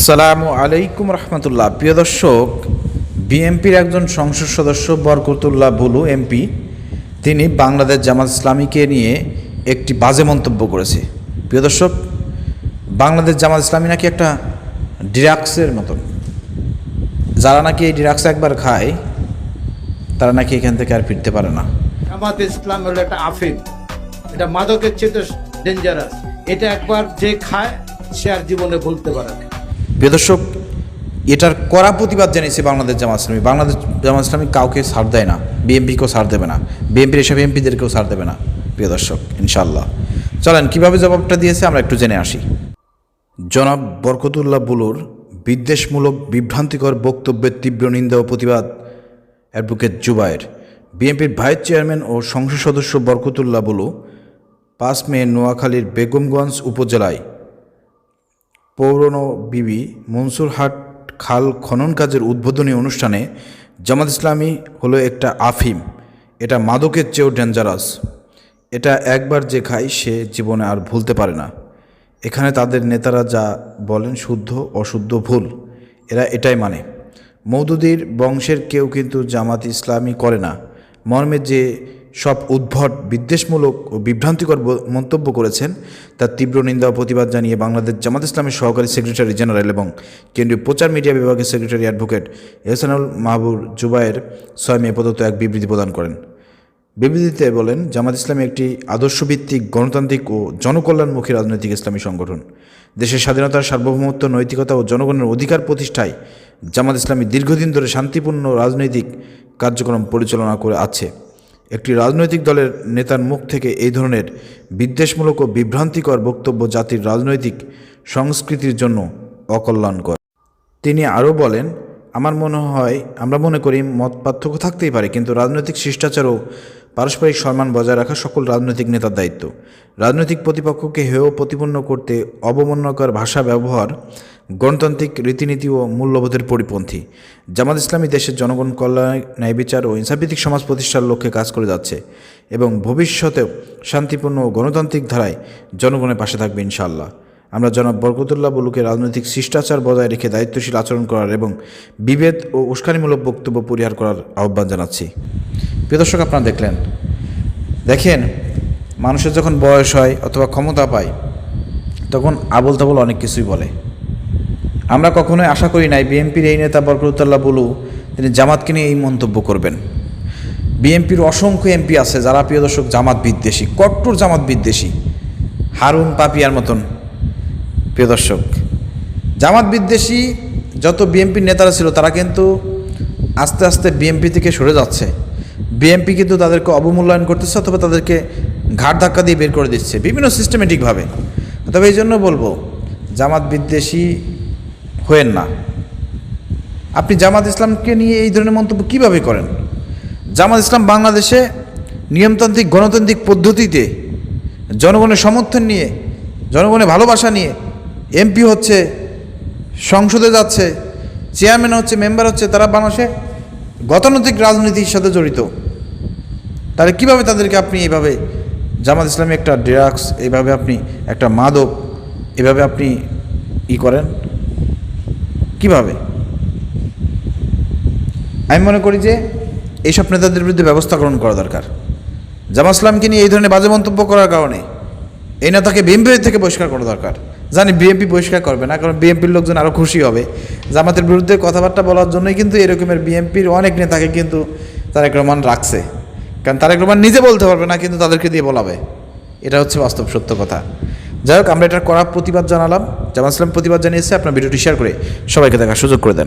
আসসালামু আলাইকুম রহমতুল্লাহ। প্রিয় দর্শক, বিএনপির একজন সংসদ সদস্য বরকতুল্লাহ বুলু এমপি তিনি বাংলাদেশ জামাত ইসলামীকে নিয়ে একটি বাজে মন্তব্য করেছে। প্রিয় দর্শক, বাংলাদেশ জামাত ইসলামী নাকি একটা ড্রাগসের মতন, যারা নাকি এই ড্রাগস একবার খায় তারা নাকি এখান থেকে আর ফিরতে পারে না। জামাত ইসলাম হলো একটা আফিম, এটা মাদকের চেয়ে ডেঞ্জারাস। এটা একবার যে খায় সে আর জীবনে ভুলতে পারে না। প্রিয় দর্শক, এটার কড়া প্রতিবাদ জানিয়েছে বাংলাদেশ জামাত ইসলামী। বাংলাদেশ জামাত ইসলামী কাউকে ছাড় দেয় না, বিএনপিকেও ছাড় দেবে না, বিএনপির এসব এমপিদেরকেও ছাড় দেবে না। প্রিয় দর্শক, ইনশাআল্লাহ চলেন কীভাবে জবাবটা দিয়েছে আমরা একটু জেনে আসি। জনাব বরকতুল্লাহ বুলুর বিদ্বেষমূলক বিভ্রান্তিকর বক্তব্যের তীব্র নিন্দা ও প্রতিবাদ অ্যাডভোকেট জুবায়ের। বিএনপির ভাইস চেয়ারম্যান ও সংসদ সদস্য বরকতুল্লাহ বুলু 5 মে নোয়াখালীর বেগমগঞ্জ উপজেলায় পৌরনো বিবি মনসুরহাট খাল খনন কাজের উদ্বোধনী অনুষ্ঠানে জামাত ইসলামী হলো একটা আফিম, এটা মাদকের চেয়েও ডেঞ্জারাস, এটা একবার যে খায় সে জীবনে আর ভুলতে পারে না। এখানে তাদের নেতারা যা বলেন শুদ্ধ অশুদ্ধ ভুল, এরা এটাই মানে। মওদুদীর বংশের কেউ কিন্তু জামাত ইসলামী করে না মর্মে যে সব উদ্ভট বিদ্বেষমূলক ও বিভ্রান্তিকর মন্তব্য করেছেন তার তীব্র নিন্দা ও প্রতিবাদ জানিয়ে বাংলাদেশ জামাত ইসলামের সহকারী সেক্রেটারি জেনারেল এবং কেন্দ্রীয় প্রচার মিডিয়া বিভাগের সেক্রেটারি অ্যাডভোকেট এহসানুল মাহবুব জুবায়ের 6 মে প্রদত্ত এক বিবৃতি প্রদান করেন। বিবৃতিতে বলেন, জামাত ইসলামী একটি আদর্শভিত্তিক গণতান্ত্রিক ও জনকল্যাণমুখী রাজনৈতিক ইসলামী সংগঠন। দেশের স্বাধীনতার সার্বভৌমত্ব, নৈতিকতা ও জনগণের অধিকার প্রতিষ্ঠায় জামাত ইসলামী দীর্ঘদিন ধরে শান্তিপূর্ণ রাজনৈতিক কার্যক্রম পরিচালনা করে আছে। একটি রাজনৈতিক দলের নেতার মুখ থেকে এই ধরনের বিদ্বেষমূলক ও বিভ্রান্তিকর বক্তব্য জাতির রাজনৈতিক সংস্কৃতির জন্য অকল্যাণকর। তিনি আরও বলেন, আমরা মনে করি মত পার্থক্য থাকতেই পারে, কিন্তু রাজনৈতিক শিষ্টাচার ও পারস্পরিক সম্মান বজায় রাখা সকল রাজনৈতিক নেতার দায়িত্ব। রাজনৈতিক প্রতিপক্ষকে হেয় প্রতিপন্ন করতে অবমাননাকর ভাষা ব্যবহার গণতান্ত্রিক রীতিনীতি ও মূল্যবোধের পরিপন্থী। জামাত ইসলামী দেশের জনগণ কল্যাণে ন্যায় বিচার ও ইনসাফভিত্তিক সমাজ প্রতিষ্ঠার লক্ষ্যে কাজ করে যাচ্ছে এবং ভবিষ্যতেও শান্তিপূর্ণ ও গণতান্ত্রিক ধারায় জনগণের পাশে থাকবে ইনশাআল্লাহ। আমরা জনাব বরকতুল্লাহ বুলুকে রাজনৈতিক শিষ্টাচার বজায় রেখে দায়িত্বশীল আচরণ করার এবং বিভেদ ও উস্কানিমূলক বক্তব্য পরিহার করার আহ্বান জানাচ্ছি। প্রিয় দর্শক, আপনারা দেখেন মানুষের যখন বয়স হয় অথবা ক্ষমতা পায় তখন আবোল তাবোল অনেক কিছুই বলে। আমরা কখনোই আশা করি নাই বিএনপির এই নেতা বরকতুল্লাহ বুলু তিনি জামাতকে নিয়ে এই মন্তব্য করবেন। বিএনপির অসংখ্য এমপি আছে যারা, প্রিয় দর্শক, জামাত বিদ্বেষী, কট্টর জামাত বিদ্বেষী, হারুন পাপিয়ার মতন। প্রিয় দর্শক, জামাত বিদ্বেষী যত বিএনপির নেতারা ছিল তারা কিন্তু আস্তে আস্তে বিএনপি থেকে সরে যাচ্ছে। বিএনপি কিন্তু তাদেরকে অবমূল্যায়ন করতেছে অথবা তাদেরকে ঘাট ধাক্কা দিয়ে বের করে দিচ্ছে বিভিন্ন সিস্টেমেটিকভাবে। তবে এই জন্য বলবো, জামাত বিদ্বেষী হয়েন না। আপনি জামাত ইসলামকে নিয়ে এই ধরনের মন্তব্য কীভাবে করেন? জামাত ইসলাম বাংলাদেশে নিয়মতান্ত্রিক গণতান্ত্রিক পদ্ধতিতে জনগণের সমর্থন নিয়ে, জনগণের ভালোবাসা নিয়ে এমপি হচ্ছে, সংসদে যাচ্ছে, চেয়ারম্যান হচ্ছে, মেম্বার হচ্ছে, তারা বাংলাদেশে গতানুগতিক রাজনীতির সাথে জড়িত। তাহলে কীভাবে তাদেরকে আপনি এইভাবে জামাত ইসলামী একটা ড্রাগস, এইভাবে আপনি একটা মাদক, এভাবে আপনি করেন কিভাবে? আমি মনে করি যে এইসব নেতাদের বিরুদ্ধে ব্যবস্থা গ্রহণ করা দরকার। জামাত ইসলামকে নিয়ে এই ধরনের বাজে মন্তব্য করার কারণে এই নেতাকে বিএনপি থেকে বহিষ্কার করা দরকার। জানি বিএনপি বহিষ্কার করবে না, কারণ বিএনপির লোকজন আরও খুশি হবে। জামাতের বিরুদ্ধে কথাবার্তা বলার জন্যই কিন্তু এরকমের বিএনপির অনেক নেতাকে কিন্তু তারেক রহমান রাখছে, কারণ তারেক রহমান নিজে বলতে পারবে না, কিন্তু তাদেরকে দিয়ে বলাবে। এটা হচ্ছে বাস্তব সত্য কথা। যাই হোক, আমরা এটার কড়া প্রতিবাদ জানালাম, জামাত ইসলাম প্রতিবাদ জানিয়েছে। আপনার ভিডিওটি শেয়ার করে সবাইকে দেখার সুযোগ করে দেন।